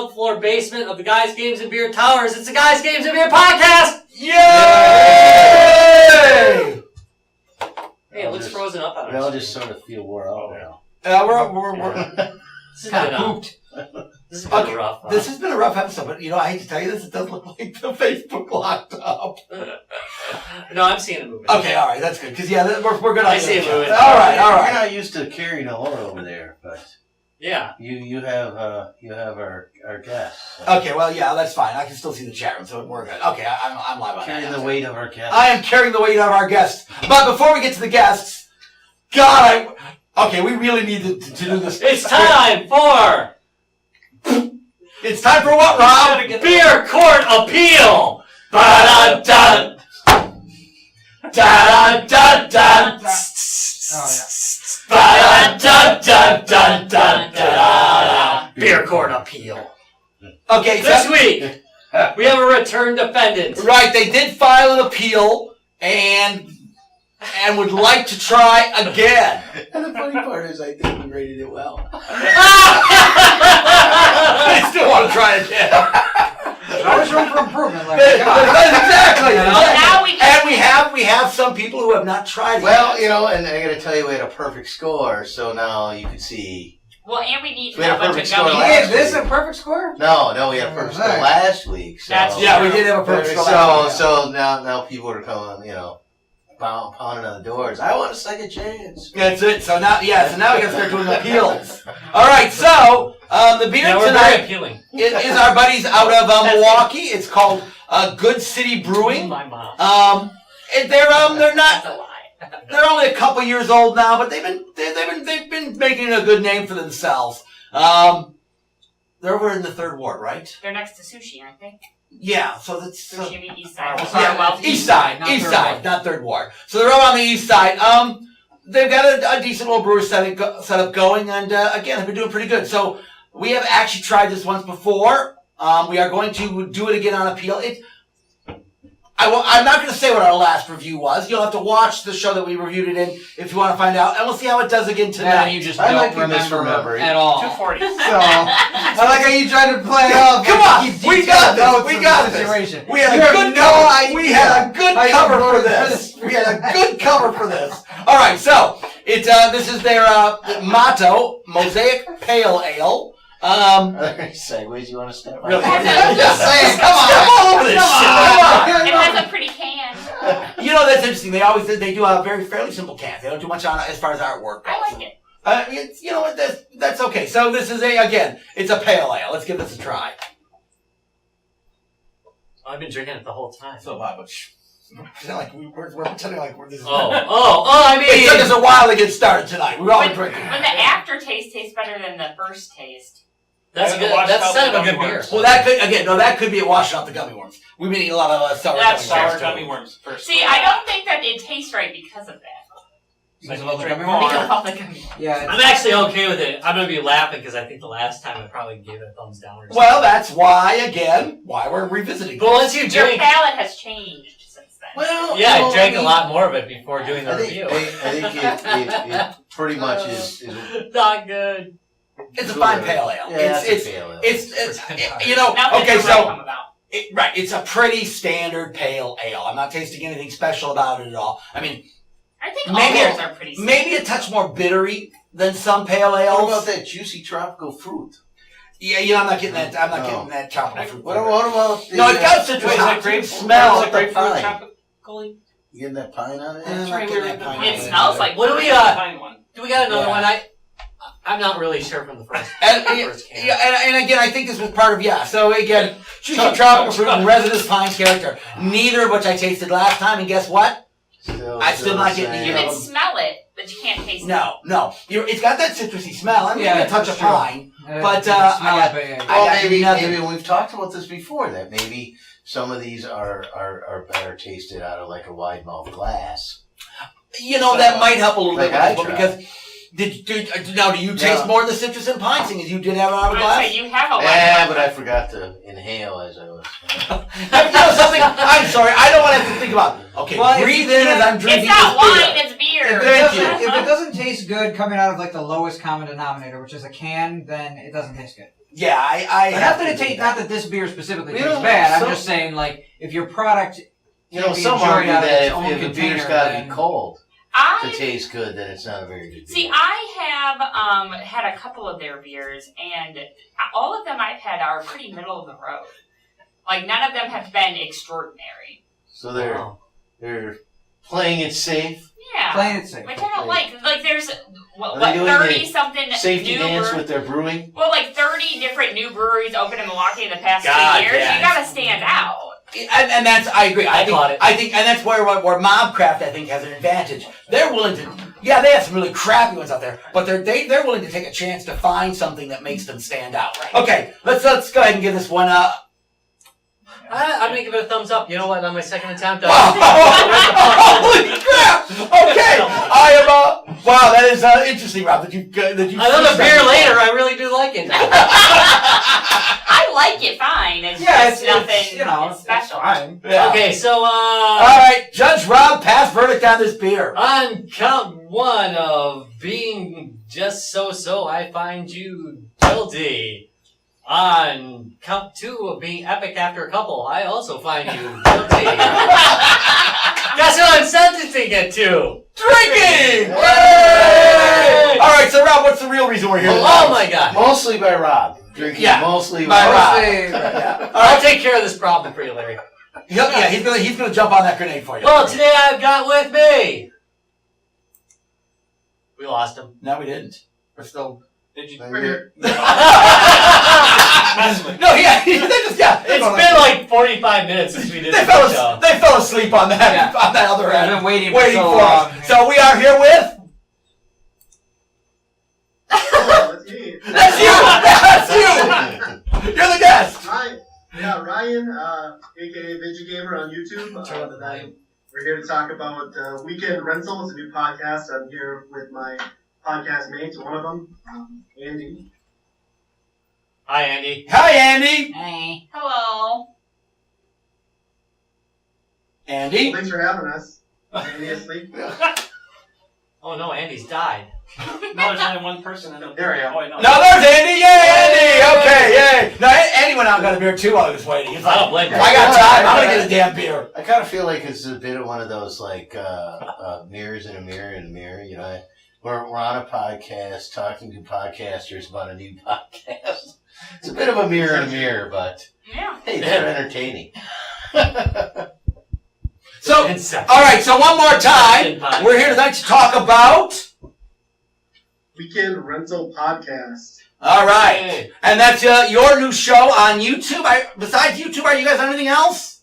12th floor basement of the Guys, Games, and Beer Towers. It's the Guys, Games, and Beer podcast! Yay! Hey, it looks frozen up on us. We all just sort of feel wore out now. We're This kind of pooped. This has been rough. This has been a rough episode, but I hate to tell you this, it does look like the Facebook locked up. No, I'm seeing it moving. Okay, all right, that's good. Because we're good. I see it moving. All right. We're not used to carrying a load over there, but yeah, you have our guests. So. Okay, well, yeah, that's fine. I can still see the chat room, so we're good. Okay, I'm live on carrying that. the weight of our guests. I am carrying the weight of our guests. But before we get to the guests, God, we really need to do this. it's time for. It's time for what, Rob? Beer Court Appeal! Ba-da-da! Da-da-da-da! Ba-da-da-da-da-da-da! Beer Court Appeal. Okay, This week, we have a returned defendant. Right, they did file an appeal and would like to try again. And the funny part is, I think we rated it well. They still want to try again. There's always room for improvement. Exactly. Well, now we And we have some people who have not tried it. Well, and I got to tell you, we had a perfect score, so now you can see. Well, and we need We had a a bunch of perfect score gummy last Is this a perfect score? No, we had a perfect score last week. So. Yeah, we did have a perfect score. So now people are coming, pounding on the doors. I want a second chance. That's it. So now we got to start doing appeals. All right. So the beer Now we're very tonight appealing. is our buddies out of Milwaukee. It's called Good City Brewing. My mom. They're not. That's a lie. They're only a couple years old now, but they've been making a good name for themselves. They're over in the Third Ward, right? They're next to sushi, aren't they? Yeah. So that's. Sushi East Side. East Side, not Third Ward. So they're all on the East Side. They've got a decent little brewery setup going, and again, have been doing pretty good. So we have actually tried this once before. We are going to do it again on appeal. I'm not going to say what our last review was. You'll have to watch the show that we reviewed it in if you want to find out, and we'll see how it does again tonight. And you just I don't like remember at all. 240. So, I like how you tried to play it off. Come on, we got this. We got this. Situation. We had a good cover. We had a good cover for this. We had a good cover for this. All right, so this is their motto: Mosaic Pale Ale. Are there any segues you want to step on? Really? I'm just saying. Come on, step all over this shit. It has a pretty can. That's interesting. They do a fairly simple cans. They don't do much on it as far as artwork goes. I like it. That's okay. So this is it's a pale ale. Let's give this a try. I've been drinking it the whole time. So we're pretending like this is. I mean, It took us a while to get started tonight. We've all been drinking. When the aftertaste tastes better than the first taste. that's good. That's kind of a good beer. Well, that could be it washing out the gummy worms. We've been eating a lot of sour Gummy worms. worms. See, I don't think that it tastes right because of that. Because of all the Because gummy worms? of all the gummy worms. Yeah. I'm actually okay with it. I'm going to be laughing because I think the last time I probably gave it a thumbs down or something. Well, that's why we're revisiting. But once you Your drink... palate has changed since then. Well, Yeah, I drank a lot more of it before doing the review. I think it pretty much is Not good. It's a fine pale ale. Yeah, It's pale ale. okay, so Come about. it's a pretty standard pale ale. I'm not tasting anything special about it at all. I mean, I think all maybe beers are pretty maybe a touch more bittery than some pale ales. What about that juicy tropical fruit? Yeah, I'm not getting that. I'm not getting that tropical fruit. What about the, No, it's got citrus. Wait, is that hops. grape Smell Is it grapefruit pine. chocolate? You getting that pine on it? I'm not getting that pine. It smells like. What do we Fine one. Do we got another Yeah. one? I'm not really sure from the first. And, first can. and again, I think this was part of So again, juicy tropical fruit and resinous pine character. Neither of which I tasted last time. And guess what? I'm still not getting the You either. can smell it, but you can't taste it. No. It's got that citrusy smell. I'm Yeah, getting a touch of that's true. pine. But, you can smell I got- it, but yeah. I got maybe nothing. we've talked about this before, that maybe some of these are better tasted out of like a wide mouth glass. That might help a little Like bit with I this one tried. because do you taste No. more of the citrus and pine, seeing as you did have it out of a I glass? would say you have a lot. But I forgot to inhale as I was. Something. I'm sorry. I don't want to have to think about. Okay, Well, breathe in as I'm drinking It's not this beer. wine, it's beer. Thank you. If it doesn't taste good coming out of like the lowest common denominator, which is a can, then it doesn't taste good. Yeah, I But have not that to it tastes, not that this beer specifically We tastes don't- bad. so- I'm just saying, like, if your product You know, can't be some enjoyed argue out of that its own if a beer's container, got to then- be cold to I taste good, then it's not a very good beer. see. I have had a couple of their beers, and all of them I've had are pretty middle of the road. Like none of them have been extraordinary. So they're playing it safe. Yeah. Plain and safe. Which I don't like. Like there's Are what they doing 30 a something Safety new dance brew- with their brewing. Well, like 30 different new breweries opened in Milwaukee in the past God, 2 years. yeah. You gotta stand out. And that's, I agree. I caught it. I think, and that's where Mobcraft, I think, has an advantage. They're willing to, yeah, they have some really crappy ones out there, but they're willing to take a chance to find something that makes them stand out. Okay, let's go ahead and give this one I'm gonna give it a thumbs up. You know what? On my second attempt, holy crap! Okay, I am. Wow, that is interesting, Rob. That you. another beer later. I really do like it. I like it fine. It's just nothing you know, special. It's fine. Yeah. Okay, so All right, Judge Rob, pass verdict on this beer. on count one of being just so, I find you guilty. On count two of being epic after a couple, I also find you guilty. That's what I'm sentencing it to. Drinking. Yay! All right, so Rob, what's the real reason we're here? Oh my god. Mostly by Rob. Drinking Yeah, mostly by by Rob. Mostly- I'll take care of this problem for you, Larry. Yeah, he's gonna jump on that grenade for you. Well, today I've got with me. We lost him. No, we didn't. We're still. Did you? No, yeah, It's been like 45 minutes since we did They the show. fell asleep on that on that other I've end. been waiting Waiting so for long. us. So we are here with. Oh, that's me. That's you. That's you. You're the guest. Hi. Yeah, Ryan, aka Vidgy Gamer on YouTube. We're here to talk about Weekend Rental. It's a new podcast. I'm here with my podcast mates, one of them, Andy. Hi, Andy. Hi, Andy. Hey. Hello. Andy. Thanks for having us. Andy asleep? Oh no, Andy's died. No, there's only one person. There we go. Oh, wait, no. No, there's Andy. Yay, Andy. Okay, yay. No, Andy went out and got a beer too while he was waiting. He's I like, don't blame him. I got time. I'm gonna get a damn beer. I kind of feel like it's a bit of one of those like mirrors in a mirror in a mirror. You know, we're on a podcast talking to podcasters about a new podcast. It's a bit of a mirror in a mirror, but Yeah. hey, they're entertaining. So, Inception. all right. So one more time, we're here tonight to talk about. Weekend Rental Podcast. All right, Hey. and that's your new show on YouTube. Besides YouTube, are you guys on anything else?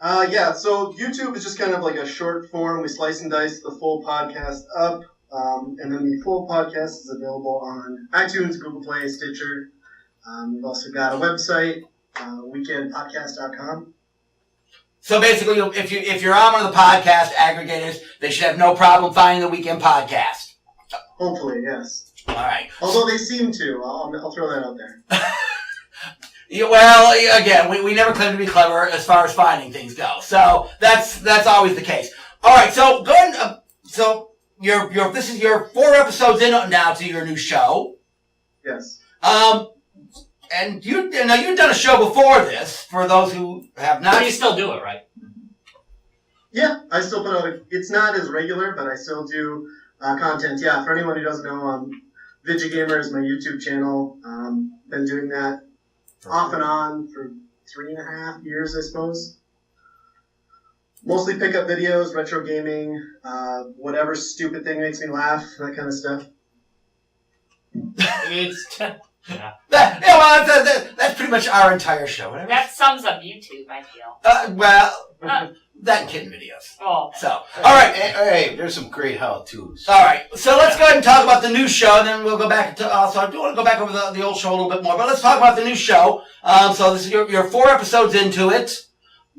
Yeah, so YouTube is just kind of like a short form. We slice and dice the full podcast up. And then the full podcast is available on iTunes, Google Play, Stitcher. We've also got a website, weekendpodcast.com. So basically, if you're on one of the podcast aggregators, they should have no problem finding the Weekend Podcast. Hopefully, yes. All right. Although they seem to. I'll throw that out there. Yeah, well, again, we never claim to be clever as far as finding things go. So that's always the case. All right. So go ahead. So this is your 4 episodes in now to your new show. Yes. And you've done a show before this. For those who have Now not, you still do it, right? Yeah, I still put out it's not as regular, but I still do content. Yeah, for anyone who doesn't know, Vidgy Gamer is my YouTube channel. Been doing that off and on for 3.5 years, I suppose. Mostly pickup videos, retro gaming, whatever stupid thing makes me laugh, that kind of stuff. It's that's pretty much our entire show. Whatever. That sums up YouTube, I feel. That and kitten videos. Oh. So, all right. Hey, there's some great how-tos. All right, so let's go ahead and talk about the new show, and then we'll go back to. So I do want to go back over the old show a little bit more, but let's talk about the new show. So this is your 4 episodes into it.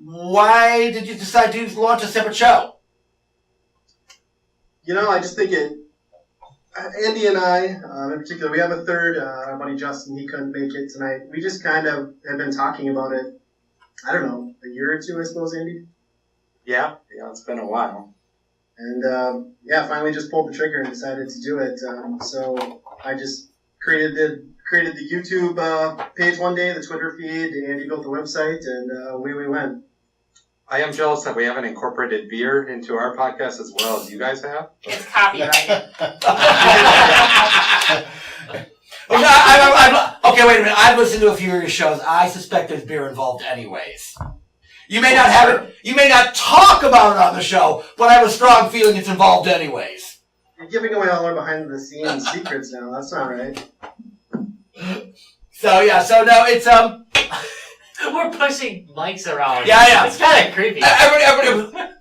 Why did you decide to launch a separate show? You know, I just think Andy and I, in particular, we have a third, our buddy Justin, he couldn't make it tonight. We just kind of have been talking about it, I don't know, a year or 2, I suppose, Andy? Yeah, it's been a while. And, finally just pulled the trigger and decided to do it. So I just created the created the YouTube page one day, the Twitter feed, Andy built the website, and away we went. I am jealous that we haven't incorporated beer into our podcast as well as you guys have. It's copyrighted. Okay, wait a minute. I've listened to a few of your shows. I suspect there's beer involved anyways. You may not have it, you may not talk about it on the show, but I have a strong feeling it's involved anyways. You're giving away all our behind the scenes secrets now. That's not right. So no, it's We're pushing mics around. Yeah. It's kind of creepy. everybody,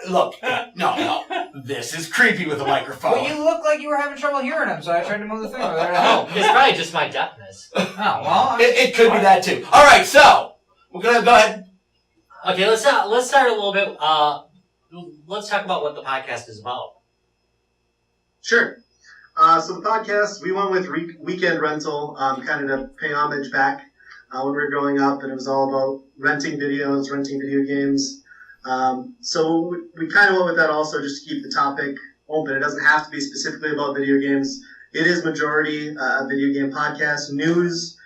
look, no, this is creepy with a microphone. Well, you look like you were having trouble hearing him, so I tried to move the thing over there to help. It's probably just my deafness. Oh, well. It could be that too. All right, so we're gonna go ahead. Okay, let's start a little bit. Let's talk about what the podcast is about. Sure. So the podcast, we went with Weekend Rental, kind of to pay homage back when we were growing up, and it was all about renting videos, renting video games. So we kind of went with that also just to keep the topic open. It doesn't have to be specifically about video games. It is majority a video game podcast. News,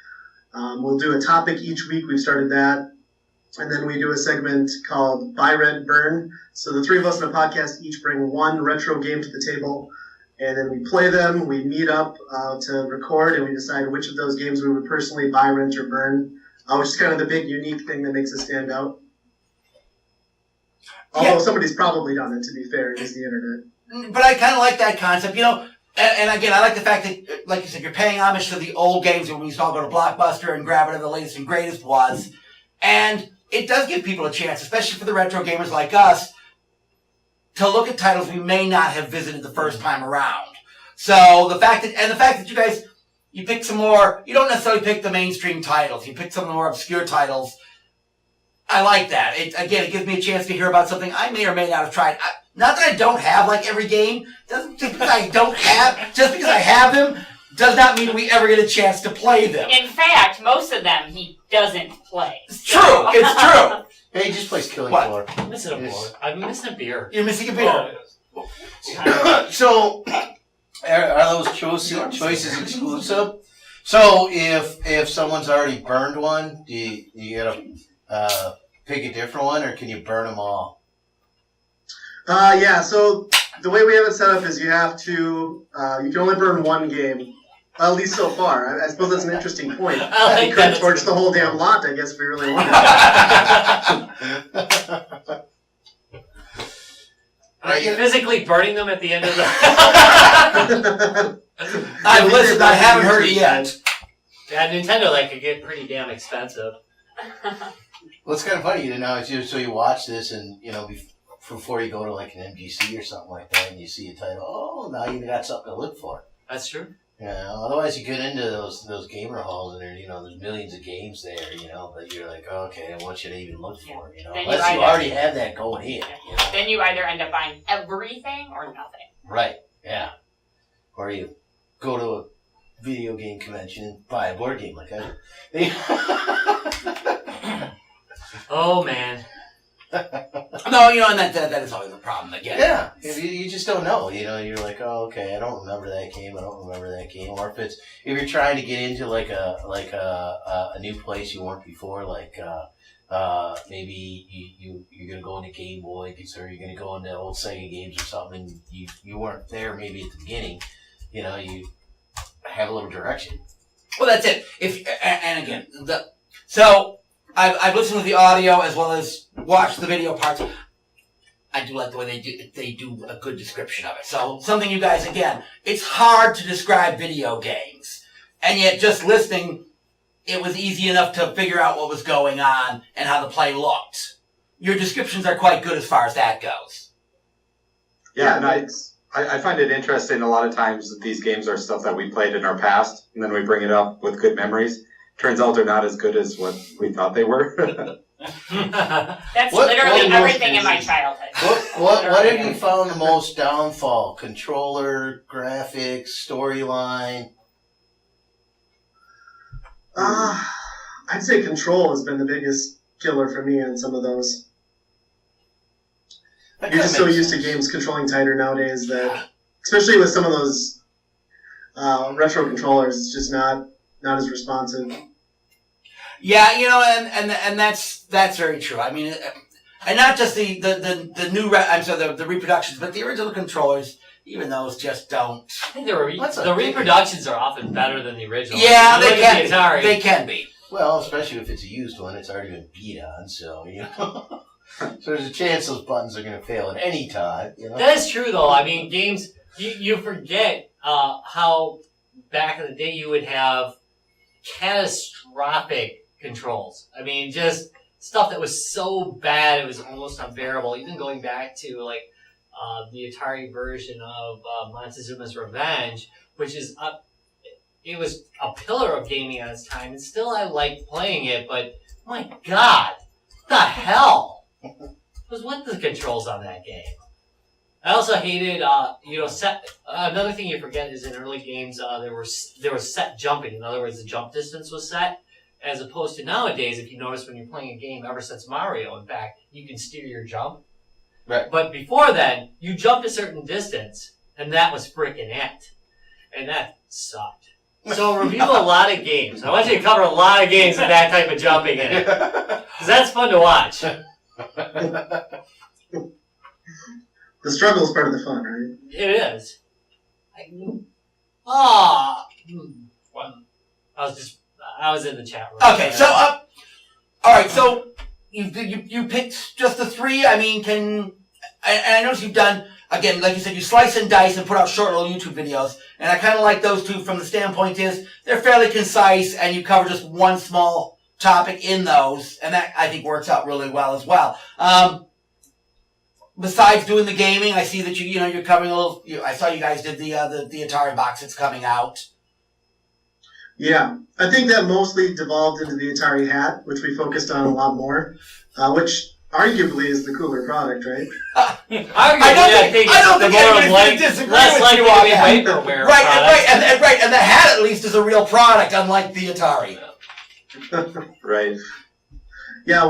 we'll do a topic each week. We've started that. And then we do a segment called Buy, Rent, Burn. So the three of us in a podcast each bring one retro game to the table. And then we play them, we meet up to record, and we decide which of those games we would personally buy, rent, or burn, which is kind of the big unique thing that makes us stand out. Although somebody's probably done it, to be fair, it is the internet. But I kind of like that concept, you know. And again, I like the fact that, like you said, you're paying homage to the old games when we used to all go to Blockbuster and grab whatever the latest and greatest was. And it does give people a chance, especially for the retro gamers like us, to look at titles we may not have visited the first time around. So the fact that you guys, you pick some more, you don't necessarily pick the mainstream titles, you pick some of the more obscure titles. I like that. It gives me a chance to hear about something I may or may not have tried. Not that I don't have like every game. Just because I have them, does not mean we ever get a chance to play them. In fact, most of them he doesn't play. It's true. It's true. Hey, he just plays Killing What? Floor. I'm missing a board. I'm missing a beer. You're missing a beer. So, are those choices exclusive? So, if someone's already burned one, do you gotta pick a different one, or can you burn them all? Yeah, so the way we have it set up is you have to, you can only burn one game. At least so far. I suppose that's an interesting point. I like You that. could torch the whole damn lot, I guess, if we really wanted to. Are you physically burning them at the end of the... I've listened. I haven't heard it yet. Yeah, Nintendo, that could get pretty damn expensive. Well, it's kind of funny, you know, so you watch this and, you know, before you go to like an MGC or something like that and you see a title, oh, now you got something to look for. That's true. Yeah, otherwise you get into those gamer halls and there's millions of games there, you know, but you're like, oh, okay, what should I even look for, you know? Then Unless you either- already have that going in, you know? Then you either end up buying everything or nothing. Right, yeah. Or you go to a video game convention and buy a board game like I do. Oh, man. No, you know, and that is always a problem again. Yeah, you just don't know. You know, you're like, oh, okay, I don't remember that game. Or if you're trying to get into like a new place you weren't before, like maybe you're gonna go into Game Boy, or you're gonna go into old Sega games or something, and you weren't there maybe at the beginning. You know, you have a little direction. Well, that's it. I've listened to the audio as well as watched the video parts. I do like the way they do a good description of it. So something you guys, again, it's hard to describe video games. And yet just listening, it was easy enough to figure out what was going on and how the play looked. Your descriptions are quite good as far as that goes. Yeah, and I find it interesting a lot of times that these games are stuff that we played in our past, and then we bring it up with good memories. Turns out they're not as good as what we thought they were. That's What literally most everything in is- my childhood. What have you found the most downfall? Controller, graphics, storyline? I'd say Control has been the biggest killer for me in some of those. That You're kinda just so makes used to sense. games controlling tighter nowadays that, especially with some of those retro controllers, it's just not not as responsive. Yeah, and that's very true. I mean, and not just the new the reproductions, but the original controllers. Even those just don't. I think the reproductions are often better than the original. Yeah, they can be. Atari, they can be. Well, especially if it's a used one, it's already been beat on, so so there's a chance those buttons are going to fail at any time. That is true, though. I mean, games you forget how back in the day you would have catastrophic controls. I mean, just stuff that was so bad it was almost unbearable. Even going back to the Atari version of Montezuma's Revenge, which is it was a pillar of gaming at its time, and still I liked playing it, but my God, what the hell was with the controls on that game? I also hated, another thing you forget is in early games, there was set jumping. In other words, the jump distance was set, as opposed to nowadays, if you notice when you're playing a game ever since Mario, in fact, you can steer your jump. Right. But before then, you jumped a certain distance, and that was frickin' it. And that sucked. So review a lot of games. I want you to cover a lot of games with that type of jumping in it. Because that's fun to watch. The struggle is part of the fun, right? It is. I was in the chat room. Okay, so all right, so you picked just the three. I mean, and I noticed you've done, again, like you said, you slice and dice and put out short little YouTube videos, and I kind of like those two from the standpoint is they're fairly concise and you cover just one small topic in those, and that I think works out really well as well. Besides doing the gaming, I see that you're covering a little. I saw you guys did the Atari box that's coming out. Yeah, I think that mostly devolved into the Atari hat, which we focused on a lot more, which arguably is the cooler product, right? I don't think anybody's going to disagree with you on that. Vaporware Right, and the hat at least is a real product, unlike the Atari. Right. Yeah,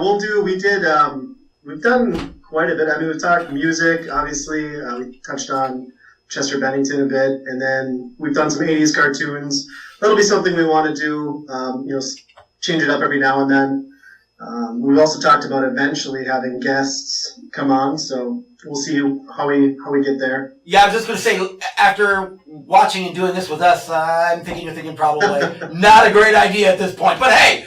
we've done quite a bit. I mean, we've talked music, obviously. We touched on Chester Bennington a bit, and then we've done some 80s cartoons. That'll be something we want to do, change it up every now and then. We've also talked about eventually having guests come on, so we'll see how we get there. Yeah, I was just going to say, after watching and doing this with us, I'm thinking you're thinking probably not a great idea at this point. But hey,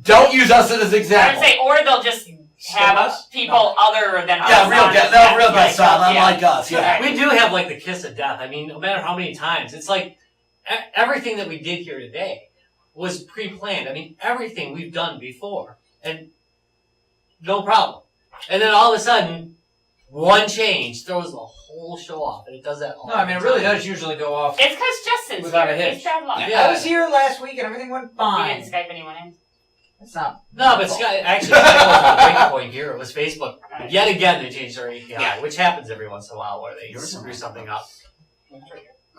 don't use us as an example. I would say, or they'll just have people other than us. Yeah, real guests on, unlike us. Yeah, we do have the kiss of death. I mean, no matter how many times, it's like everything that we did here today was pre-planned. I mean, everything we've done before, and no problem. And then all of a sudden, one change throws the whole show off, and it does that all No, I mean, it really does usually go off. It's because Justin's Without here. a hitch. He's bad luck. Yeah. I was here last week and everything went We fine. didn't Skype anyone in. It's not. No, but Skype wasn't a break point here. It was Facebook. Yet again, they changed their API, which happens every once in a while where they screw something up.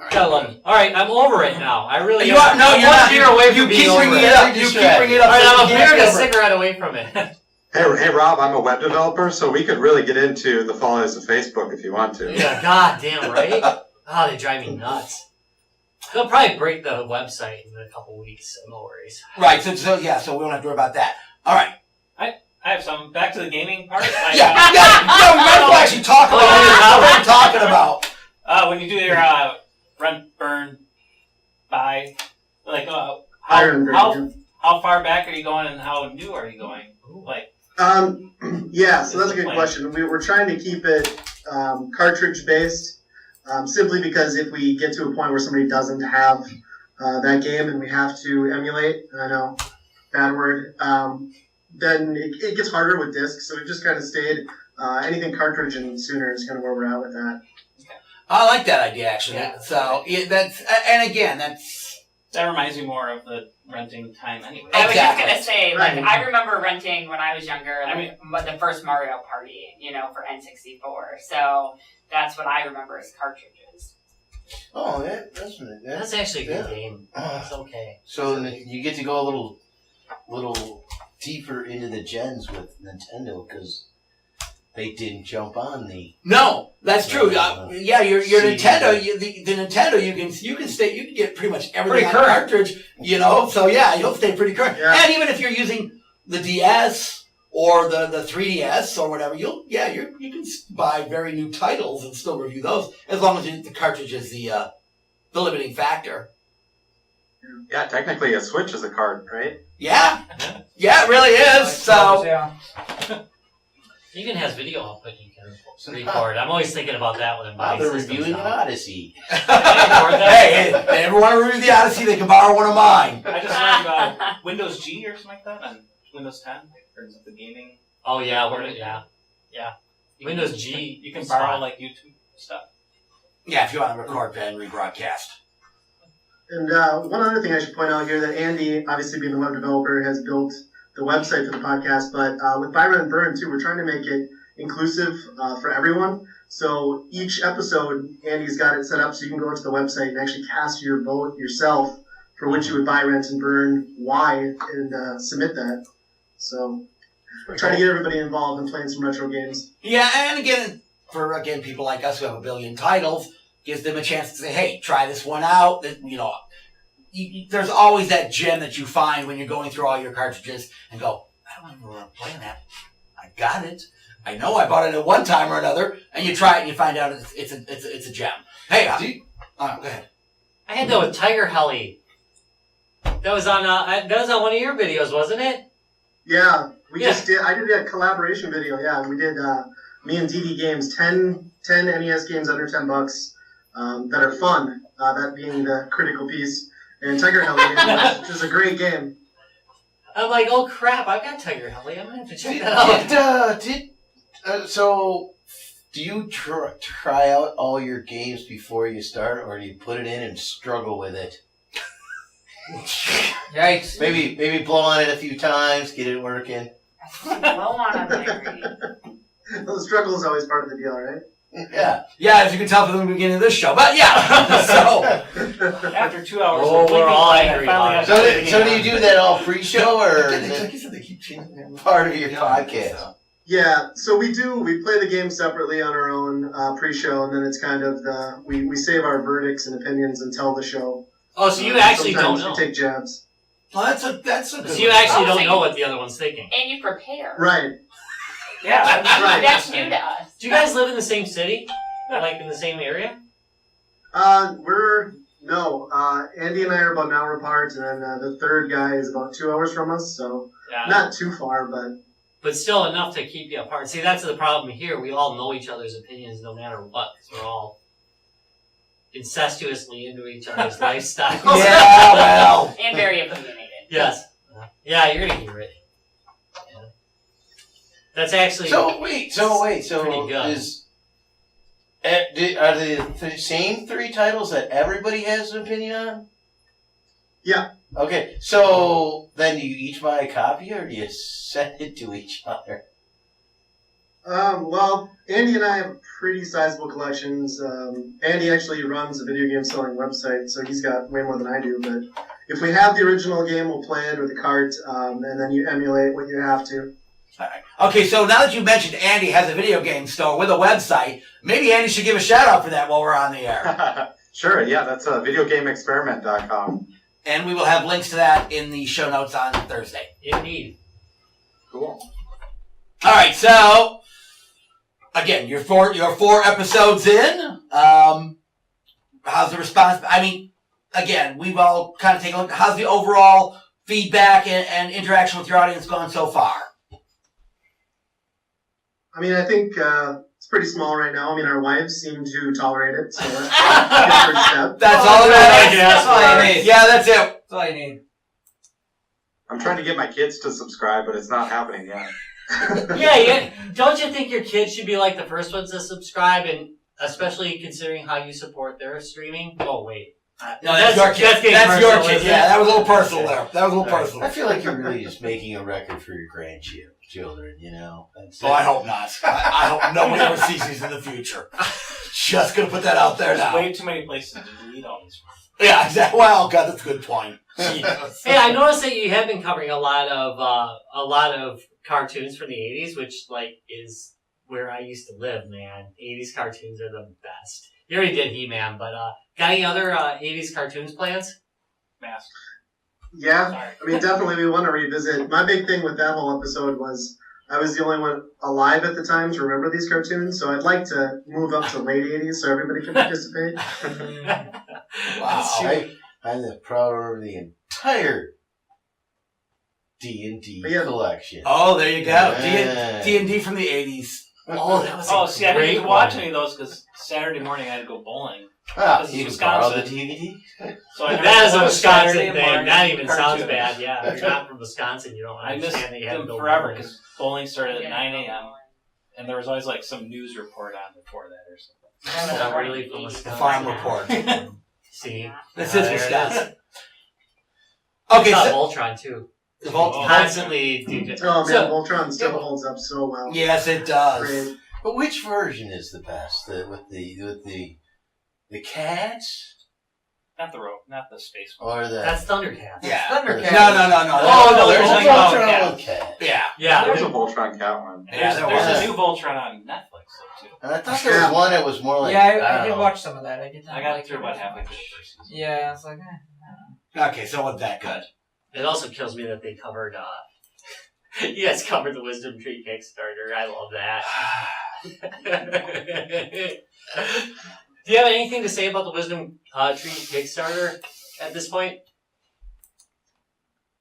Gotta love it. All right, I'm over it now. I really You are, no, you're not. Beer away You from keep being over bringing it. it up. You keep bringing it up. All right, I'm a beer and a Can't cover it. cigarette away from it. Hey, Rob, I'm a web developer, so we could really get into the followers of Facebook if you want to. Yeah, goddamn right. Oh, they drive me nuts. They'll probably break the website in a couple weeks. So no worries. Right. So we don't have to worry about that. All right. I have some. Back to the gaming part. We might as well actually talk about what we're talking about. When you do your run, burn, buy, how far back are you going and how new are you going? Yeah, so that's a good question. We're trying to keep it cartridge based, simply because if we get to a point where somebody doesn't have that game and we have to emulate, I know, bad word, then it gets harder with discs. So we've just kind of stayed anything cartridge and sooner is kind of where we're at with that. I like that idea actually. Yeah. So that reminds me more of the renting time anyway. I was just Exactly. gonna say, Right. I remember renting when I was younger, I mean- the first Mario Party, for N64. So that's what I remember as cartridges. Oh, yeah, that's That's actually a good Yeah. game. It's okay. So you get to go a little deeper into the gens with Nintendo because they didn't jump on the. No, that's true. Yeah, your CD. Nintendo, the Nintendo, you can get pretty much everything Pretty on a current. cartridge, you know. So yeah, you'll stay pretty current. Yeah. And even if you're using the DS or the 3DS or whatever, you can buy very new titles and still review those as long as the cartridge is the limiting factor. Yeah, technically a Switch is a card, right? Yeah, yeah, it really is. So yeah. It even has video output you can record. I'm always thinking about that when I'm Wow, buying they're systems reviewing an now. Odyssey. hey, if they ever want to review the Odyssey, they can borrow one of mine. I just learned about Windows G or something like that on Windows 10 for the gaming. Oh yeah, yeah. Windows G, You can borrow like YouTube stuff. Yeah, if you want to record and rebroadcast. And one other thing I should point out here that Andy, obviously being the web developer, has built the website for the podcast. But with Byron and Burn too, we're trying to make it inclusive for everyone. So each episode, Andy's got it set up so you can go to the website and actually cast your vote yourself for which you would buy, rent, and burn, why, and submit that. So trying to get everybody involved in playing some retro games. Yeah, and again, for people like us who have a billion titles, gives them a chance to say, hey, try this one out. You know, there's always that gem that you find when you're going through all your cartridges and go, I don't even remember playing that. I got it. I know I bought it at one time or another, and you try it and you find out it's a gem. Hey, go ahead. I had that with Tiger Heli. That was on one of your videos, wasn't it? Yeah, just did. I did a collaboration video. Yeah, we did. Me and DD Games, 10 NES games under $10 that are fun. That being the critical piece. And Tiger Heli, which is a great game. I'm like, oh crap! I've got Tiger Heli. I'm gonna have to check that out. So, do you try out all your games before you start, or do you put it in and struggle with it? Yikes. Maybe blow on it a few times, get it working. Blow on a berry. The struggle is always part of the deal, right? Yeah. Yeah, as you can tell from the beginning of this show. But yeah, so After 2 hours Oh, of we're blinking all light, angry I finally about got it. So do you do that all pre-show, or is like it you said, they keep changing part of your podcast? Yeah, so we play the game separately on our own pre-show, and then it's kind of we save our verdicts and opinions until the show. Oh, so you actually don't Sometimes know. we take jabs. Well, that's a good So you one. actually Oh, don't so know you- what the other one's thinking. And you prepare. Right. Yeah, Right. That's new to us. Do you guys live in the same city? Like in the same area? Andy and I are about an hour apart, and then the third guy is about 2 hours from us, so Yeah. not too far, But still enough to keep you apart. See, that's the problem here. We all know each other's opinions no matter what, because we're all incestuously into each other's lifestyles. Yeah, well. And very opinionated. Yes. Yeah, you're gonna hear it. Yeah. That's actually So wait. pretty good. Are the same three titles that everybody has an opinion on? Yeah. Okay, so then do you each buy a copy, or do you send it to each other? well, Andy and I have pretty sizable collections. Andy actually runs a video game selling website, so he's got way more than I do, but if we have the original game, we'll play it with the cart, and then you emulate what you have to. Okay, so now that you mentioned Andy has a video game store with a website, maybe Andy should give a shout out for that while we're on the air. Sure, yeah, that's videogameexperiment.com. And we will have links to that in the show notes on Thursday. Indeed. Cool. All right, so again, you're four episodes in. How's the response? I mean, again, we've all kind of taken a look. How's the overall feedback and interaction with your audience going so far? I mean, I think it's pretty small right now. I mean, our wives seem to tolerate it, so that's a good first step. That's all that matters. That's all you need. Yeah, that's it. That's all you need. I'm trying to get my kids to subscribe, but it's not happening yet. Yeah, don't you think your kids should be like the first ones to subscribe, and especially considering how you support their streaming? Oh, wait. No, that's your kid. getting That's your personal, kid. isn't Yeah, it? that was a little personal there. That was a little I personal. feel like you're really just making a record for your grandchildren, you know? That's Oh, I hope not. I hope nobody ever sees these in the future. Just gonna put that out there There's now. way too many places to delete all these. Yeah, exactly. Well, God, that's a good point. Jesus. Hey, I noticed that you have been covering a lot of cartoons from the '80s, which where I used to live, man. 80s cartoons are the best. You already did He-Man, but got any other 80s cartoons plans? Mask. Yeah, Sorry. I mean, definitely we want to revisit. My big thing with that whole episode was I was the only one alive at the time to remember these cartoons, so I'd like to move up to late 80s so everybody can participate. Wow. I'm the proud of the entire D&D collection. Oh, there you go. Yeah. D&D from the 80s. Oh, that was Oh, a see, I great didn't watch one. any of those because Saturday morning I had to go bowling. Ah, This is you can borrow the Wisconsin. DVD? So I never That is a watched Wisconsin Saturday thing. morning That even sounds cartoons. bad. Yeah, if you're not from Wisconsin, you don't I missed understand that you have to them go forever bowling. because bowling started at 9 a.m. and there was always like some news report on before that or something. Not really from The Wisconsin. farm report. See, This there is it Wisconsin. Okay, Okay, it's so Voltron too. the Voltron. Constantly DJ. Oh man, So, Voltron still holds up so well. Yes, it does. Great. But which version is the best? With the cats Not the rope, not the space one. or the that's Thundercats. Yeah. Thundercats. No. Oh, no, there's Voltron. a Voltron with cat. Yeah. Yeah, There's a Voltron cat one. Yeah, There's there was. a new Voltron on Netflix though too. And I thought there was one that was more like Yeah, I don't did know. watch some of that. I did not I got like through it. about halfway through the first season. Yeah, I was like, Okay, so wasn't that good? it also kills me that they covered. You guys covered the Wisdom Tree Kickstarter. I love that. Do you have anything to say about the Wisdom Tree Kickstarter at this point?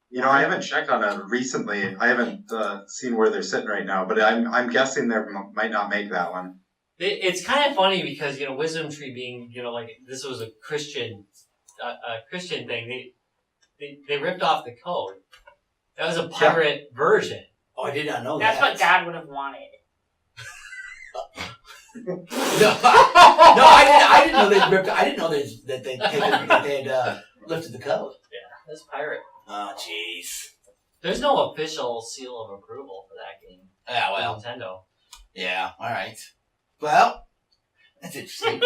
You know, I haven't checked on it recently. I haven't seen where they're sitting right now, but I'm guessing they might not make that one. It's kind of funny because Wisdom Tree being like this was a Christian thing. They ripped off the code. That was a pirate version. Oh, I did not know That's that. what God would have wanted. No, I didn't know they ripped. I didn't know that they had lifted the code. That's pirate. Oh, jeez. There's no official seal of approval for that game. Yeah, from well, Nintendo. yeah. All right. Well, that's interesting.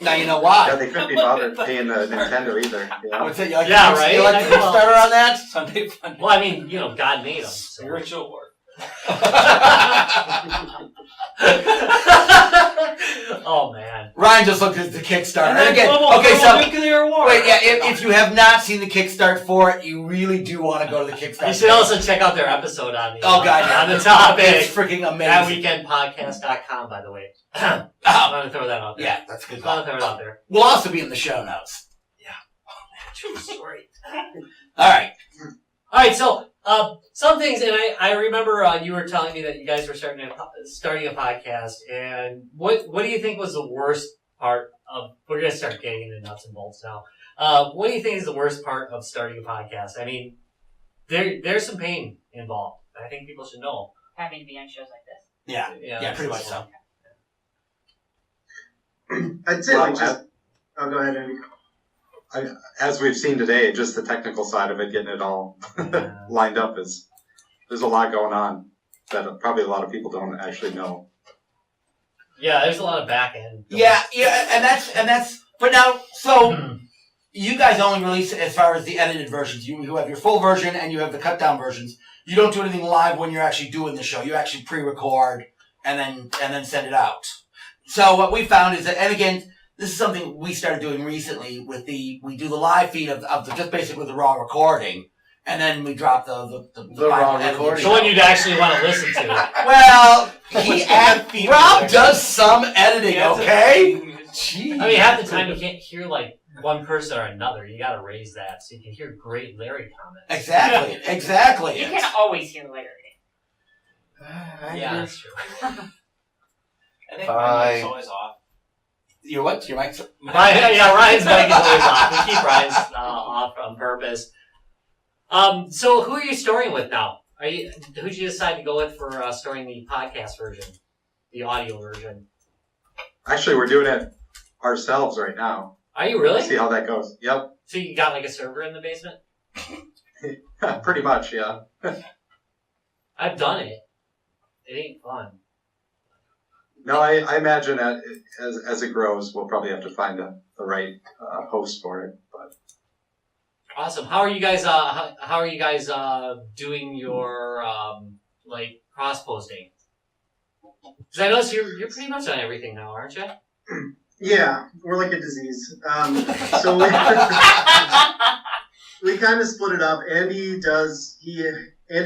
Now you know why. Yeah, they couldn't be bothered paying the Nintendo either. You I know? would say you like Yeah, the, right? You like the I know. Kickstarter on that? Sunday fun. Well, I mean, God made them. So. Spiritual war. Oh man. Ryan just looked at the Kickstarter. And And then again, global so nuclear war. wait, yeah. If you have not seen the Kickstart for it, you really do want to go to the Kickstarter. You should also check out their episode on the Oh, God, yeah. on the topic. It's freaking amazing. Thatweekendpodcast.com, by the way. Oh, I'm gonna throw that out there. yeah, that's a good I'm gonna call. throw it out there. We'll also be in the show notes. True story. All right. All right, so some things, and I remember you were telling me that you guys were starting a podcast, and what do you think was the worst part of? We're gonna start getting into nuts and bolts now. What do you think is the worst part of starting a podcast? I mean, there's some pain involved. I think people should know. Having to be on shows like this. Yeah, pretty much so. I'd say Well, like just. Oh, go ahead, Andy. As we've seen today, just the technical side of it, getting it all Yeah. lined up there's a lot going on that probably a lot of people don't actually know. Yeah, there's a lot of back end. Yeah, and that's. But now, so you guys only release it as far as the edited versions. You have your full version and you have the cut down versions. You don't do anything live when you're actually doing the show. You actually pre-record and then send it out. So what we found is that, and again, this is something we started doing recently we do the live feed of just basically the raw recording, and then we drop the raw edited recording. The one you'd actually want to listen to. Well, Rob does some editing, Yeah, it's okay? Jeez. I mean, half the time you can't hear like one person or another. You got to raise that so you can hear great Larry comments. Exactly. You can always hear Larry. Yeah, that's true. I think my mic's always off. Your what? Your mic's... Ryan's mic is always off. We keep Ryan's off on purpose. So who are you storing with now? Who'd you decide to go with for storing the podcast version, the audio version? Actually, we're doing it ourselves right now. Are you really? See how that goes. Yep. So you got like a server in the basement? Pretty much, yeah. I've done it. It ain't fun. No, I imagine that as it grows, we'll probably have to find the right host for it. But Awesome. How are you guys? How are you guys doing your like cross posting? Because I noticed you're pretty much on everything now, aren't you? Yeah, we're like a disease. So we kind of split it up. Andy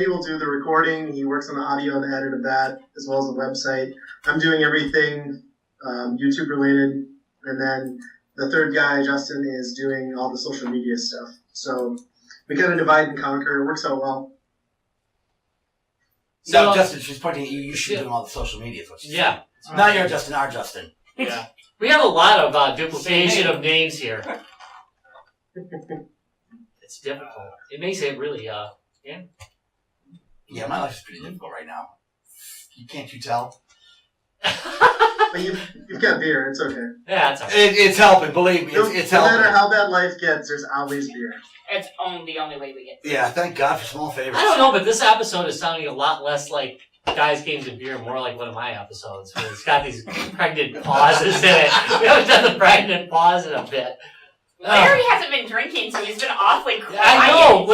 will do the recording. He works on the audio and the edit of that, as well as the website. I'm doing everything YouTube related, and then the third guy, Justin, is doing all the social media stuff. So we kind of divide and conquer. It works out well. So, Justin, she's pointing at you. You should be doing all the social media. Is what she's saying. Not your Justin, our Justin. Yeah. We have a lot of duplication of names here. It's difficult. It makes it really, yeah. Yeah, my life is pretty difficult right now. Can't you tell? But you've got beer. It's okay. Yeah, it's okay. It's helping. Believe me, it's no helping. matter how bad life gets, there's always beer. It's the only way we get through. Yeah, thank God for small favors. I don't know, but this episode is sounding a lot less like Guys, Games, and Beer, more like one of my episodes, where it's got these pregnant pauses in it. We haven't done the pregnant pause in a bit. Larry hasn't been drinking, so he's been awfully quiet. I know.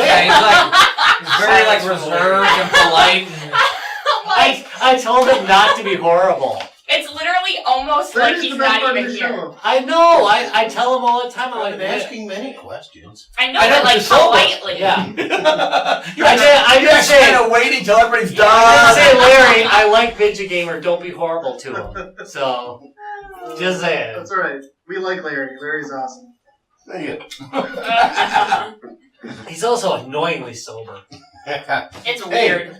He's very reserved and polite. I told him not to be horrible. It's literally almost like he's not even here. I know. I tell him all the time. I'm I've like, been asking many questions. I know, but like politely. Yeah. I just kind of waiting till everybody's done. I say, Larry, I like Vidya Gamer. Don't be horrible to him. So, just saying. That's all right. We like Larry. Larry's awesome. Thank you. He's also annoyingly sober. It's weird.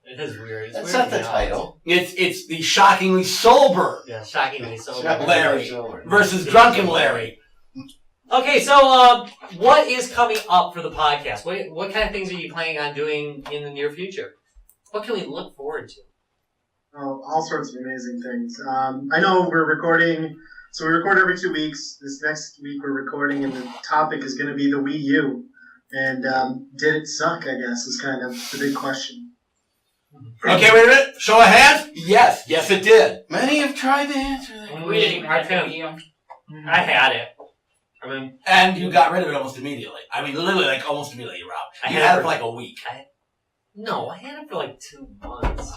It is weird. It's That's weird not the title. It's the shockingly sober Yeah, shockingly sober. Larry versus drunken Larry. Okay, so what is coming up for the podcast? What kind of things are you planning on doing in the near future? What can we look forward to? Oh, all sorts of amazing things. I know we're recording, so we record every 2 weeks. This next week we're recording, and the topic is going to be the Wii U. And did it suck, I guess, is kind of the big question. Okay, wait a minute. Show of hands. Yes, it did. Many have tried to answer that. We didn't even have to be you. I had it. I mean, And you got rid of it almost immediately. I mean, literally, like almost immediately, you're out. I You had had it it for like a week. I had it for like 2 months.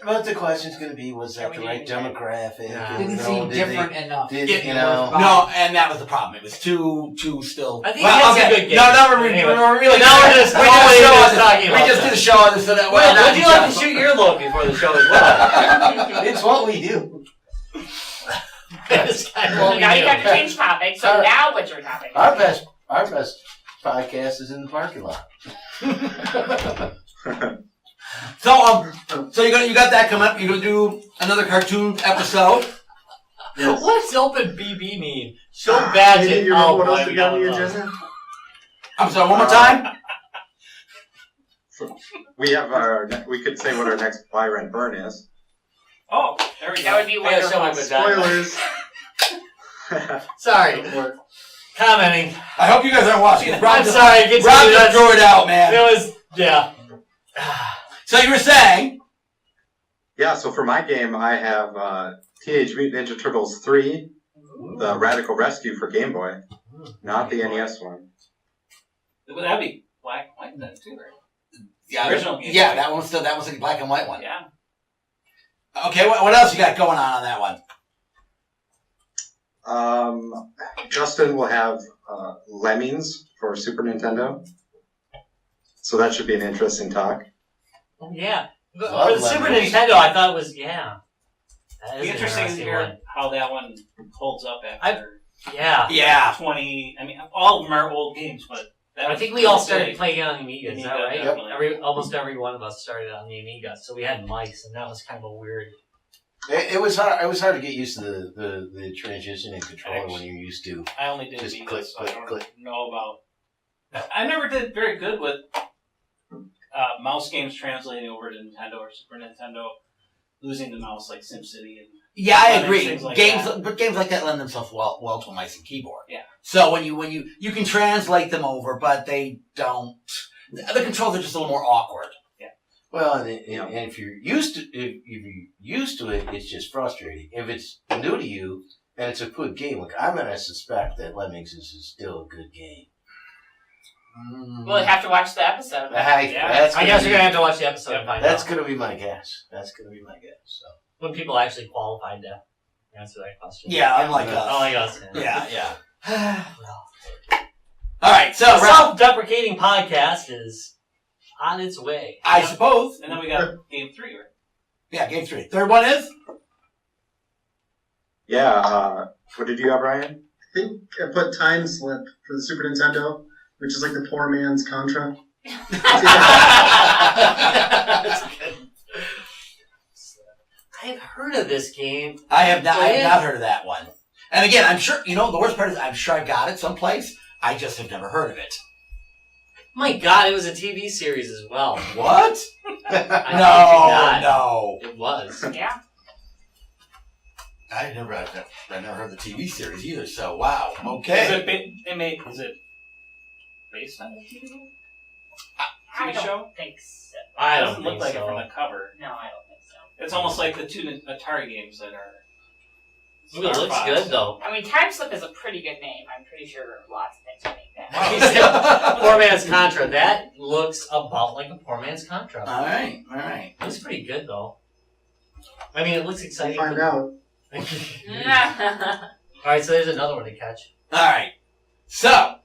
But the question's going to be, was that Yeah, the we right didn't. demographic? Yeah. Didn't seem different enough. Did, It- you know? No, and that was the problem. It was too still. I think that's a good game. No, we're Anyway. really. Now we're just totally just talking about We just that. did a show on this. So that, Well, would you like to shoot your load before the show as well? It's what we do. It's kind of what we Now you do. have to change topic, so now what's your topic? Our best podcast is in the parking lot. So you got that coming up. You're gonna do another cartoon episode. Yes. What's open BB mean? Show badge You it. remember Oh what else boy, we we got got on the those. agenda? I'm sorry. One more time. We have we could say what our next buy, rent, burn is. Oh, there we go. That would be I gotta show my wonderful. vagina. Spoilers. Sorry, commenting. I hope you guys aren't watching. I'm sorry. It gets Rob me just nuts. threw it out, man. It was So you were saying? Yeah, so for my game, I have Teenage Mutant Ninja Turtles 3, the Radical Rescue for Game Boy, not the NES one. Would that be black and white then too, right? Yeah, Original game. yeah, that was a black and white one. Yeah. Okay, what else you got going on that one? Justin will have Lemmings for Super Nintendo, so that should be an interesting talk. Oh, yeah. For Love the Super Lemons. Nintendo, I thought it was That It'd is be an interesting to hear one. how that one holds up after Yeah. Yeah. 20. I mean, all of them are old games, but that I was think we all started big. playing it on the Amiga, is that Amiga, right? definitely. Almost every one of us started on the Amiga, so we had mice, and that was kind of a weird. It was hard. It was hard to get used to the transition and controller when you're used to. I only did Just Amiga, click, so I click, don't click. know about. I never did very good with mouse games translating over to Nintendo or Super Nintendo, losing the mouse like SimCity and. Yeah, I Other agree. things like games, that. but games like that lend themselves well to a mice and keyboard. Yeah. So when you can translate them over, but they don't. The controls are just a little more awkward. Well, and if you're used to if you're used to it, it's just frustrating. If it's new to you and it's a good game, like I'm gonna suspect that Lemmings is still a good game. We'll have to watch the episode. I guess you're gonna have to watch the episode and find That's out. gonna be my guess. So when people actually qualified to answer that question. Yeah, unlike us. Unlike us. Yeah. Well. All right, so The self-deprecating podcast is on its way. I suppose. And then we got game 3, right? Yeah, game 3. Third one is? Yeah, what did you have, Ryan? I think I put Time Slip for the Super Nintendo, which is like the poor man's Contra. I've heard of this game. I have not heard of that one. And again, I'm sure, the worst part is I'm sure I got it someplace. I just have never heard of it. My God, it was a TV series as well. What? No. It was. Yeah. I never heard the TV series either, so wow. Okay. Is it based on the TV I show? don't think so. I It don't doesn't look think like so. it from the cover. No, I don't think so. It's almost like the 2 Atari games that are. Ooh, it looks Star good Fox. though. I mean, Time Slip is a pretty good name. I'm pretty sure lots of things will make that. Poor man's Contra. That looks about like a poor man's Contra. All right. It looks pretty good though. I mean, it looks exciting. Find out. Alright, so there's another one to catch. All right. So,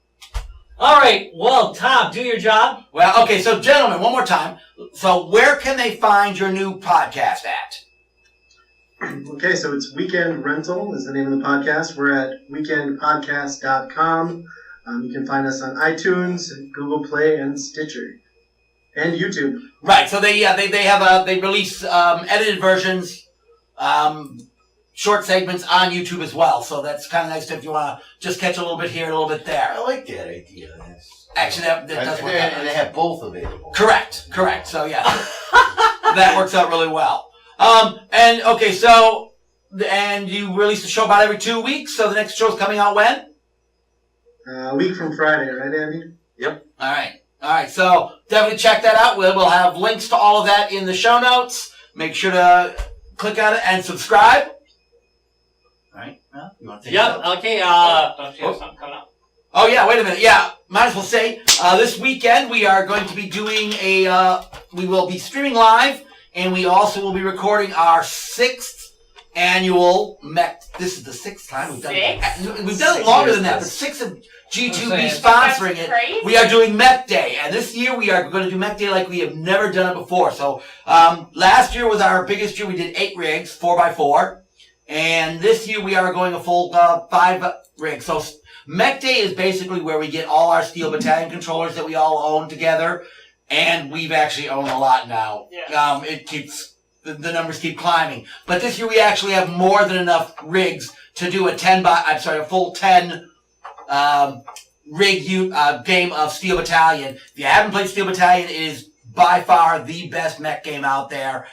Alright, well, Tom, do your job. well, okay, so gentlemen, one more time. So where can they find your new podcast at? Okay, so it's Weekend Rental is the name of the podcast. We're at weekendpodcast.com. You can find us on iTunes, Google Play, and Stitcher, and YouTube. Right, so they release edited versions, short segments on YouTube as well. So that's kind of nice if you want to just catch a little bit here, a little bit there. I like that idea. Actually, that does work out. And they have both available. Correct. So yeah, that works out really well. And okay, so and you release the show about every 2 weeks. So the next show's coming out when? A week from Friday, right, Andy? Yep. All right. So definitely check that out. We'll have links to all of that in the show notes. Make sure to click on it and subscribe. All right. Well, you want to take it out? Yep, okay, Don't you have something coming up? Oh yeah, wait a minute. Yeah, might as well say this weekend we are going to be doing we will be streaming live, and we also will be recording our 6th annual Mech. This is the 6th time we've done it. We've done it longer than that, but 6th of G2B sponsoring it. Crazy. We are doing Mech Day, and this year we are going to do Mech Day like we have never done it before. So last year was our biggest year. We did 8 rigs, 4x4, and this year we are going a full 5 rigs. So Mech Day is basically where we get all our Steel Battalion controllers that we all own together, and we've actually owned a lot now. Yeah. It keeps the numbers keep climbing, but this year we actually have more than enough rigs to do a full 10 rig game of Steel Battalion. If you haven't played Steel Battalion, it is by far the best mech game out there.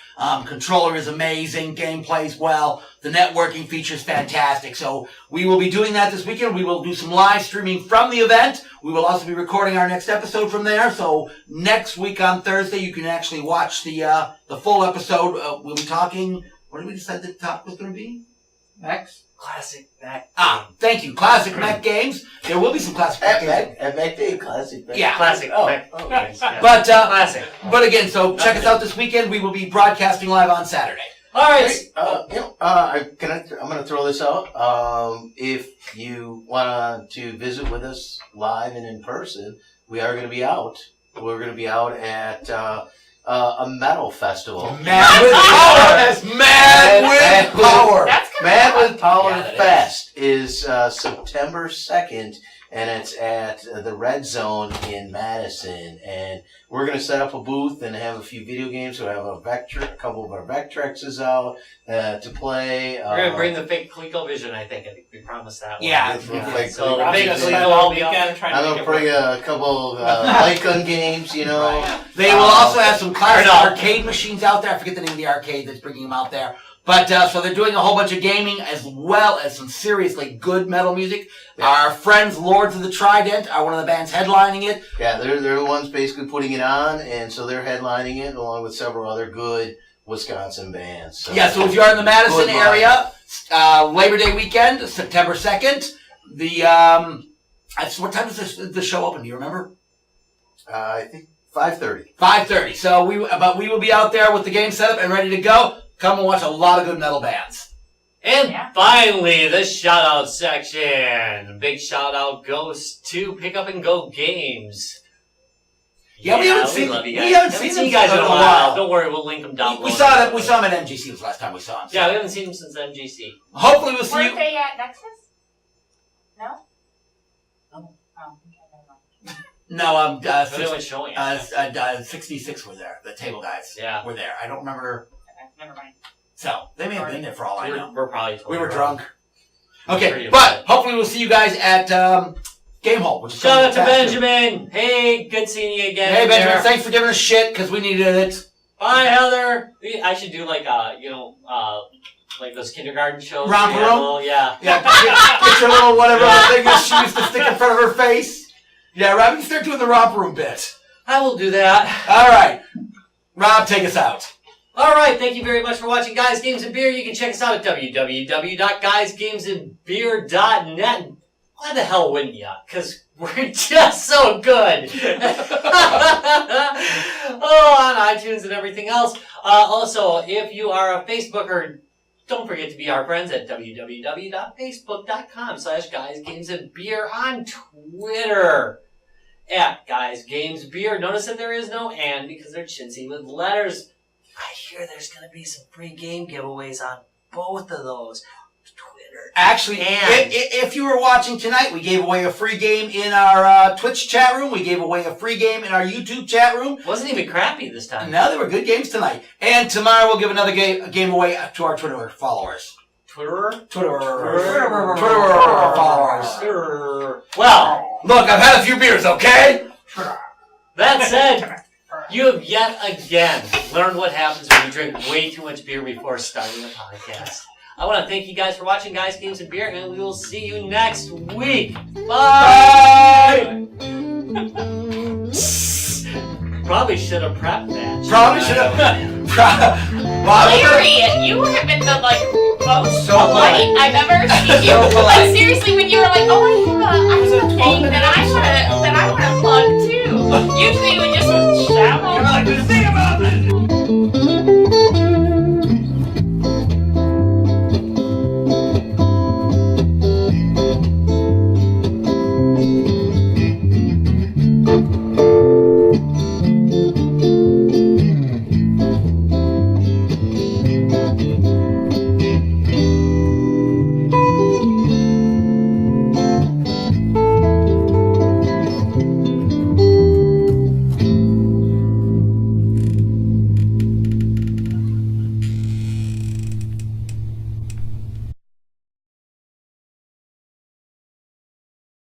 Controller is amazing, game plays well, the networking features fantastic. So we will be doing that this weekend. We will do some live streaming from the event. We will also be recording our next episode from there. So next week on Thursday, you can actually watch the full episode. We'll be talking. What did we decide the topic was going to be? Next. classic mech. Thank you. Classic mech games. There will be some classic mech games. At Mech Day, classic. Yeah. Classic mech. Oh, games, yeah. But classic. but again, so check us out this weekend. We will be broadcasting live on Saturday. All right. I'm going to throw this out. If you want to visit with us live and in person, we are going to be out. We're going to be out at a metal festival. Mad with power. Mad with power. That's kind Mad of with Power Yeah, it Fest is September 2nd, and it's at the Red Zone in Madison. And we're going to set up a booth and have a few video games. We'll have a couple of our Vectrexes out to play. We're going to bring the fake ColecoVision, I think. I think we promised that one. Yeah. Like, So the Rob's big gonna Coleco spend all will be out. weekend trying I'm to going make to it bring work. a couple of light gun games, you know. They will also have some classic Fair enough. arcade machines out there. I forget the name of the arcade that's bringing them out there. But so they're doing a whole bunch of gaming as well as some seriously good metal music. Yeah. Our friends Lords of the Trident are one of the bands headlining it. Yeah, they're the ones basically putting it on, and so they're headlining it along with several other good Wisconsin bands. So. Yeah, so if you're in the Madison Good area, Labor Day weekend, September 2nd, what time does the show open? Do you remember? I think 5:30. 5:30. So we will be out there with the game set up and ready to go. come and watch a lot of good metal bands. And Yeah. finally, the shout out section. Big shout out goes to Pick Up and Go Games. Yeah, we haven't seen love you we guys. haven't seen you guys them in a while. Don't worry, we'll link them down below. We saw them. We saw them at MGC the last time we saw them. So. Yeah, we haven't seen them since MGC. Hopefully, we'll see Weren't you. they at Nexus? No? No. Oh, okay, never mind. No, But they went showing it. 66 were there. The table guys Yeah. were there. I don't remember. Okay, never mind. So they may have been there for all I know. We're probably We were totally drunk. Okay, Pretty but upset. hopefully we'll see you guys at Game Hall. Which is Shout out to coming too. Benjamin. Hey, good seeing you again. Hey Benjamin, there. thanks for giving us shit because we needed it. Bye, Heather. I should do like like those kindergarten shows. Romper Yeah, room? well, yeah. Yeah, get your little whatever thing is she used to stick in front of her face. Yeah, Rob, you can start doing the romper room bit. I will do that. All right, Rob, take us out. All right, thank you very much for watching Guys, Games, and Beer. You can check us out at www.guysgamesandbeer.net. Why the hell wouldn't you? Because we're just so good. On iTunes and everything else. Also, if you are a Facebooker, don't forget to be our friends at www.facebook.com/guysgamesandbeer. On Twitter at Guys Games Beer. Notice that there is no and because they're chintzy with letters. I hear there's going to be some free game giveaways on both of those. Twitter. Actually, And- if you were watching tonight, we gave away a free game in our Twitch chat room. We gave away a free game in our YouTube chat room. Wasn't even crappy this time. No, they were good games tonight. And tomorrow we'll give another game away to our Twitter followers. Twitter? Twitter Twitter. followers. Well, Look, I've had a few beers, okay? that said, you have yet again learned what happens when you drink way too much beer before starting a podcast. I want to thank you guys for watching Guys, Games, and Beer, and we will see you next week. Bye! Probably should have prepped that. Probably should have. Larry, you have been the most So polite I've ever seen you. Like seriously, when you were like, "Oh, I have a thing that I want to plug too." Usually, when